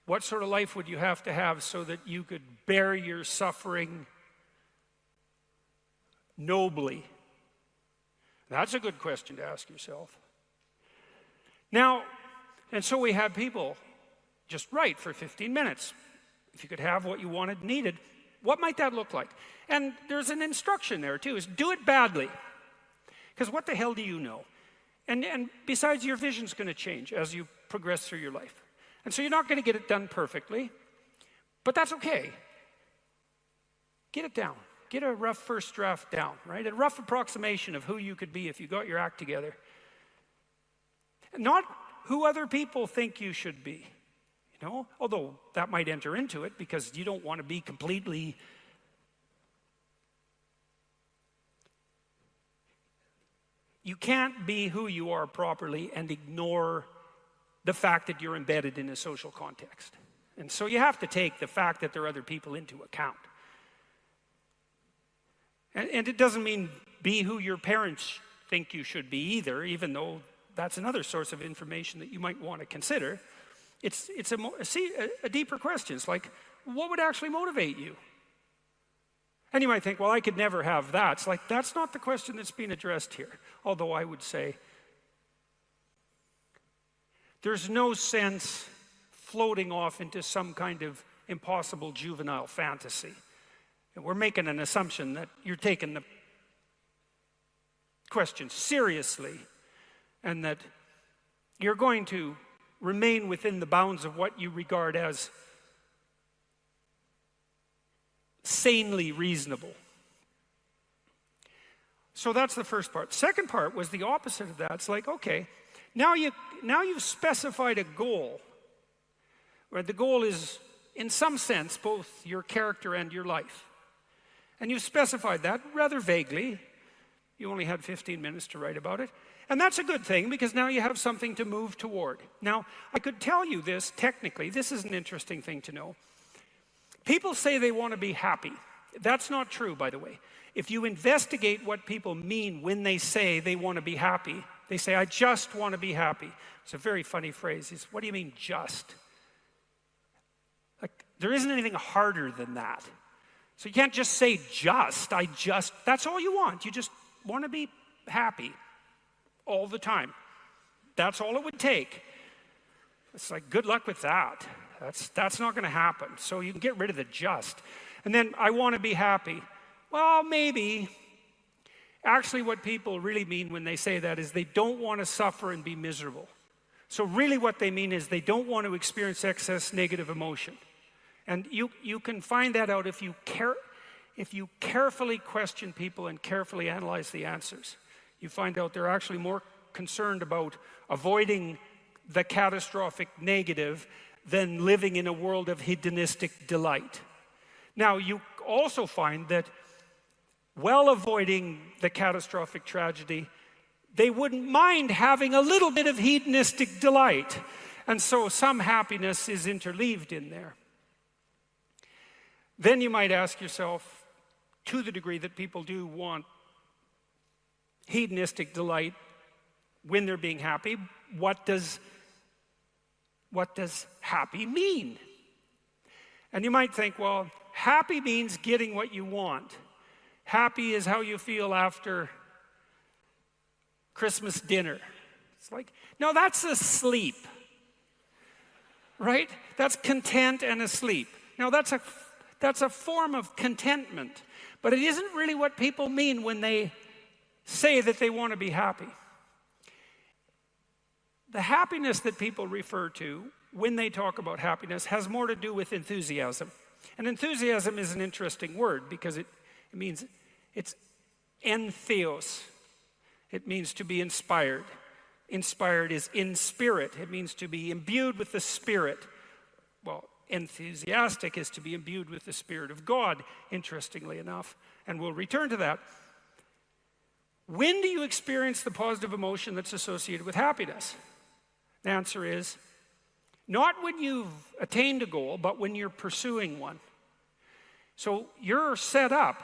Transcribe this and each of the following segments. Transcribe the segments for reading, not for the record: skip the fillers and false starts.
What sort of life would you have to have so that you could bear your suffering nobly? That's a good question to ask yourself. Now, and so we have people just write for 15 minutes. If you could have what you wanted and needed, what might that look like? And there's an instruction there too, is do it badly. Because what the hell do you know? And besides, your vision's going to change as you progress through your life. And so you're not going to get it done perfectly, but that's okay. Get it down. Get a rough first draft down, right? A rough approximation of who you could be if you got your act together. Not who other people think you should be, you know? Although that might enter into it because you don't want to be completely... You can't be who you are properly and ignore the fact that you're embedded in a social context. And so you have to take the fact that there are other people into account. And it doesn't mean be who your parents think you should be either, even though that's another source of information that you might want to consider. It's a deeper question. It's like, what would actually motivate you? And you might think, well, I could never have that. It's like, that's not the question that's being addressed here. Although I would say, there's no sense floating off into some kind of impossible juvenile fantasy. And we're making an assumption that you're taking the question seriously and that you're going to remain within the bounds of what you regard as sanely reasonable. So that's the first part. Second part was the opposite of that. It's like, okay, now you've specified a goal, where the goal is, in some sense, both your character and your life. And you've specified that rather vaguely. You only had 15 minutes to write about it. And that's a good thing, because now you have something to move toward. Now, I could tell you this technically. This is an interesting thing to know. People say they want to be happy. That's not true, by the way. If you investigate what people mean when they say they want to be happy, they say, I just want to be happy. It's a very funny phrase. It's, what do you mean, just? Like, there isn't anything harder than that. So you can't just say just, that's all you want. You just want to be happy all the time. That's all it would take. It's like, good luck with that. That's not going to happen. So you can get rid of the just. And then, I want to be happy. Well, maybe. Actually, what people really mean when they say that is they don't want to suffer and be miserable. So really what they mean is they don't want to experience excess negative emotion. And you can find that out if you carefully question people and carefully analyze the answers. You find out they're actually more concerned about avoiding the catastrophic negative than living in a world of hedonistic delight. Now, you also find that while avoiding the catastrophic tragedy, they wouldn't mind having a little bit of hedonistic delight. And so some happiness is interleaved in there. Then you might ask yourself, to the degree that people do want hedonistic delight when they're being happy, what does happy mean? And you might think, well, happy means getting what you want. Happy is how you feel after Christmas dinner. It's like, no, that's asleep, right? That's content and asleep. Now, that's a form of contentment, but it isn't really what people mean when they say that they want to be happy. The happiness that people refer to when they talk about happiness has more to do with enthusiasm. And enthusiasm is an interesting word because it means, it's entheos. It means to be inspired. Inspired is in spirit. It means to be imbued with the Spirit. Well, enthusiastic is to be imbued with the Spirit of God, interestingly enough. And we'll return to that. When do you experience the positive emotion that's associated with happiness? The answer is, not when you've attained a goal, but when you're pursuing one. So you're set up,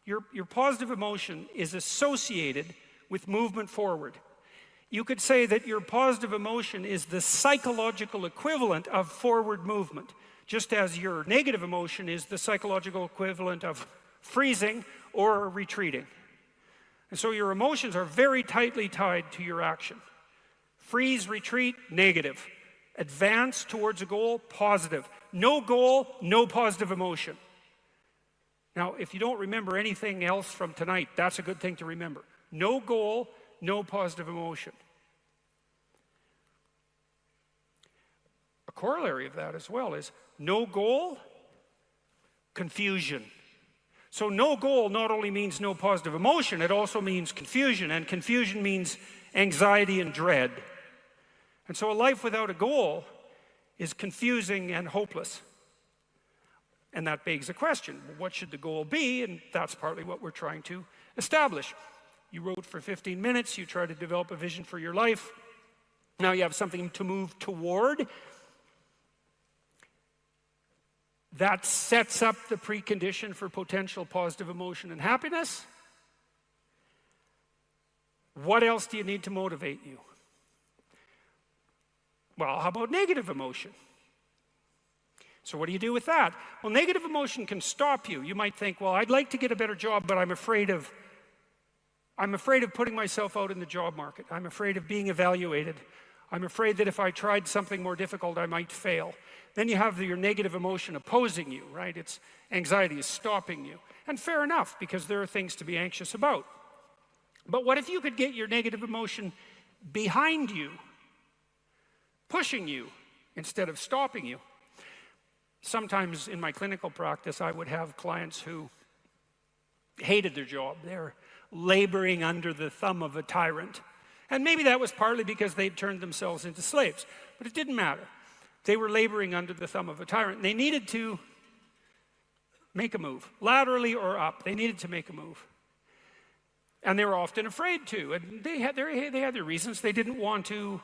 your positive emotion is associated with movement forward. You could say that your positive emotion is the psychological equivalent of forward movement, just as your negative emotion is the psychological equivalent of freezing or retreating. And so your emotions are very tightly tied to your action. Freeze, retreat, negative. Advance towards a goal, positive. No goal, no positive emotion. Now, if you don't remember anything else from tonight, that's a good thing to remember. No goal, no positive emotion. A corollary of that as well is no goal, confusion. So no goal not only means no positive emotion, it also means confusion, and confusion means anxiety and dread. And so a life without a goal is confusing and hopeless. And that begs a question, what should the goal be? And that's partly what we're trying to establish. You wrote for 15 minutes, you try to develop a vision for your life. Now you have something to move toward. That sets up the precondition for potential positive emotion and happiness. What else do you need to motivate you? Well, how about negative emotion? So what do you do with that? Well, negative emotion can stop you. You might think, well, I'd like to get a better job, but I'm afraid of putting myself out in the job market. I'm afraid of being evaluated. I'm afraid that if I tried something more difficult, I might fail. Then you have your negative emotion opposing you, right? It's anxiety is stopping you. And fair enough, because there are things to be anxious about. But what if you could get your negative emotion behind you, pushing you instead of stopping you? Sometimes in my clinical practice, I would have clients who hated their job. They're laboring under the thumb of a tyrant. And maybe that was partly because they'd turned themselves into slaves. But it didn't matter. They were laboring under the thumb of a tyrant. They needed to make a move, laterally or up. They needed to make a move. And they were often afraid to. And they had their reasons. They didn't want to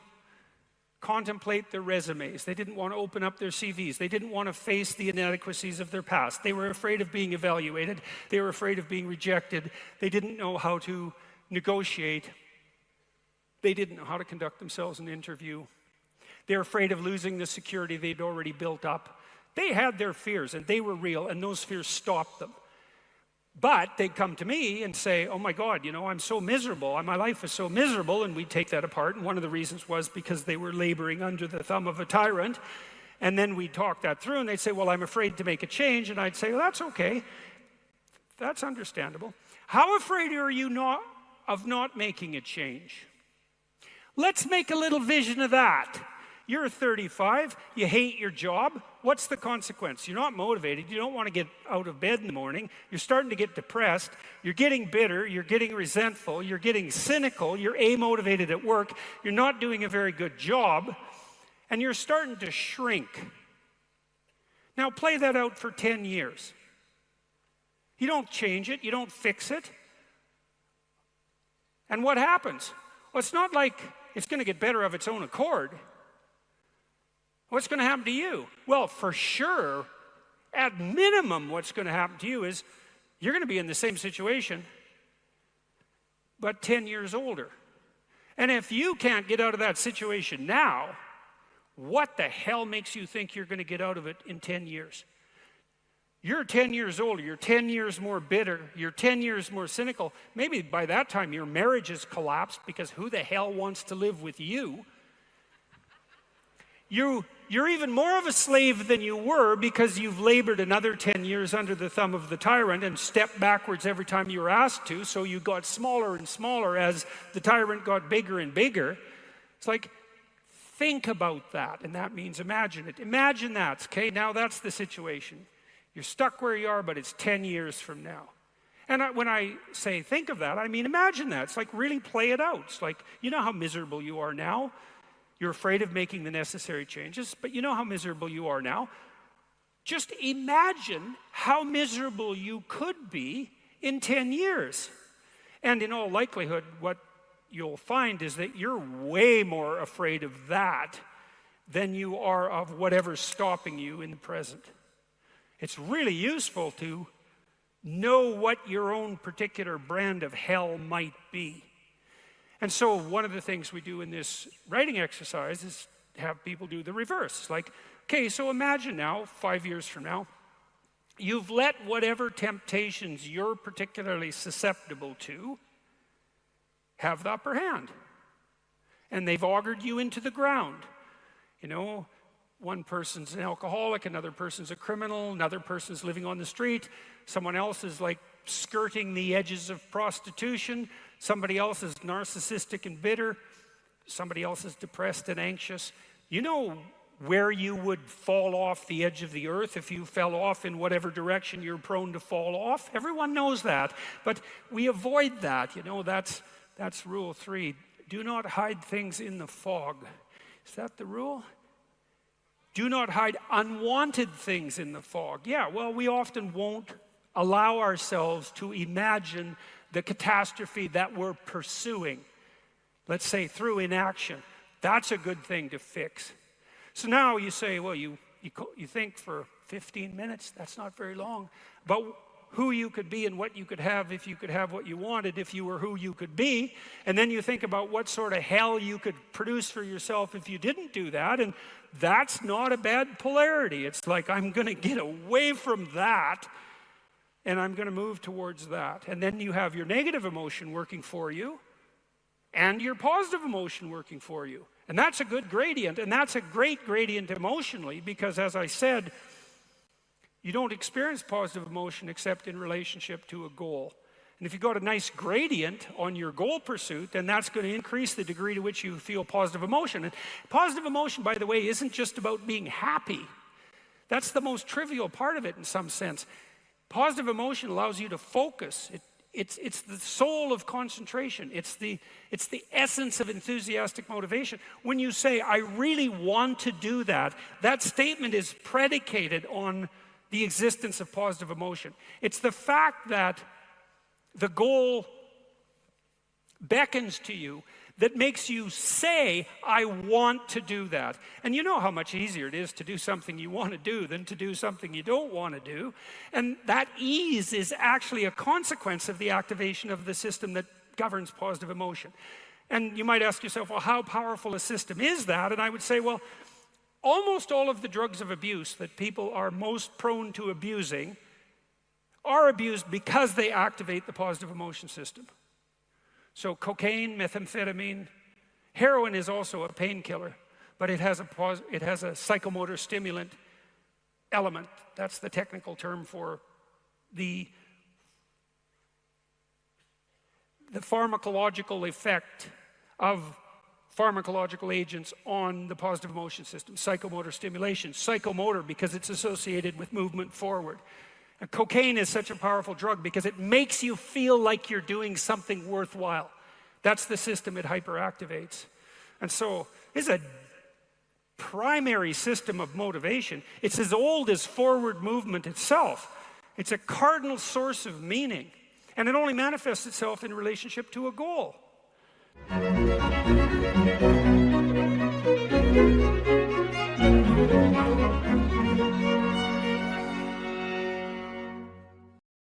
contemplate their resumes. They didn't want to open up their CVs. They didn't want to face the inadequacies of their past. They were afraid of being evaluated. They were afraid of being rejected. They didn't know how to negotiate. They didn't know how to conduct themselves in an interview. They were afraid of losing the security they'd already built up. They had their fears, and they were real, and those fears stopped them. But they'd come to me and say, oh my God, you know, I'm so miserable. My life is so miserable. And we'd take that apart. And one of the reasons was because they were laboring under the thumb of a tyrant. And then we'd talk that through, and they'd say, well, I'm afraid to make a change. And I'd say, well, that's okay. That's understandable. How afraid are you of not making a change? Let's make a little vision of that. You're 35, you hate your job. What's the consequence? You're not motivated. You don't want to get out of bed in the morning. You're starting to get depressed. You're getting bitter. You're getting resentful. You're getting cynical. You're amotivated at work. You're not doing a very good job. And you're starting to shrink. Now play that out for 10 years. You don't change it. You don't fix it. And what happens? Well, it's not like it's going to get better of its own accord. What's going to happen to you? Well, for sure, at minimum, what's going to happen to you is you're going to be in the same situation, but 10 years older. And if you can't get out of that situation now, what the hell makes you think you're going to get out of it in 10 years? You're 10 years older, you're 10 years more bitter, you're 10 years more cynical. Maybe by that time your marriage has collapsed because who the hell wants to live with you? You're even more of a slave than you were because you've labored another 10 years under the thumb of the tyrant and stepped backwards every time you were asked to, so you got smaller and smaller as the tyrant got bigger and bigger. It's like, think about that, and that means imagine it. Imagine that, okay? Now that's the situation. You're stuck where you are, but it's 10 years from now. And when I say think of that, I mean imagine that. It's like really play it out. It's like, you know how miserable you are now? You're afraid of making the necessary changes, but you know how miserable you are now. Just imagine how miserable you could be in 10 years. And in all likelihood, what you'll find is that you're way more afraid of that than you are of whatever's stopping you in the present. It's really useful to know what your own particular brand of hell might be. And so one of the things we do in this writing exercise is have people do the reverse. Like, okay, so imagine now, 5 years from now, you've let whatever temptations you're particularly susceptible to have the upper hand. And they've augured you into the ground. You know, one person's an alcoholic, another person's a criminal, another person's living on the street, someone else is like skirting the edges of prostitution, somebody else is narcissistic and bitter, somebody else is depressed and anxious. You know where you would fall off the edge of the earth if you fell off in whatever direction you're prone to fall off. Everyone knows that, but we avoid that. You know, that's rule 3. Do not hide things in the fog. Is that the rule? Do not hide unwanted things in the fog. Yeah, well, we often won't allow ourselves to imagine the catastrophe that we're pursuing. Let's say through inaction. That's a good thing to fix. So now you say, well, you think for 15 minutes, that's not very long, about who you could be and what you could have if you could have what you wanted, if you were who you could be. And then you think about what sort of hell you could produce for yourself if you didn't do that. And that's not a bad polarity. It's like, I'm going to get away from that and I'm going to move towards that. And then you have your negative emotion working for you and your positive emotion working for you. And that's a good gradient, and that's a great gradient emotionally because, as I said, you don't experience positive emotion except in relationship to a goal. And if you've got a nice gradient on your goal pursuit, then that's going to increase the degree to which you feel positive emotion. And positive emotion, by the way, isn't just about being happy. That's the most trivial part of it in some sense. Positive emotion allows you to focus. It's the soul of concentration. It's the essence of enthusiastic motivation. When you say, I really want to do that, that statement is predicated on the existence of positive emotion. It's the fact that the goal beckons to you that makes you say, I want to do that. And you know how much easier it is to do something you want to do than to do something you don't want to do. And that ease is actually a consequence of the activation of the system that governs positive emotion. And you might ask yourself, well, how powerful a system is that? And I would say, well, almost all of the drugs of abuse that people are most prone to abusing are abused because they activate the positive emotion system. So cocaine, methamphetamine, heroin is also a painkiller, but it has a psychomotor stimulant element. That's the technical term for the pharmacological effect of pharmacological agents on the positive emotion system. Psychomotor stimulation, psychomotor because it's associated with movement forward. And cocaine is such a powerful drug because it makes you feel like you're doing something worthwhile. That's the system it hyperactivates. And so it's a primary system of motivation. It's as old as forward movement itself. It's a cardinal source of meaning. And it only manifests itself in relationship to a goal.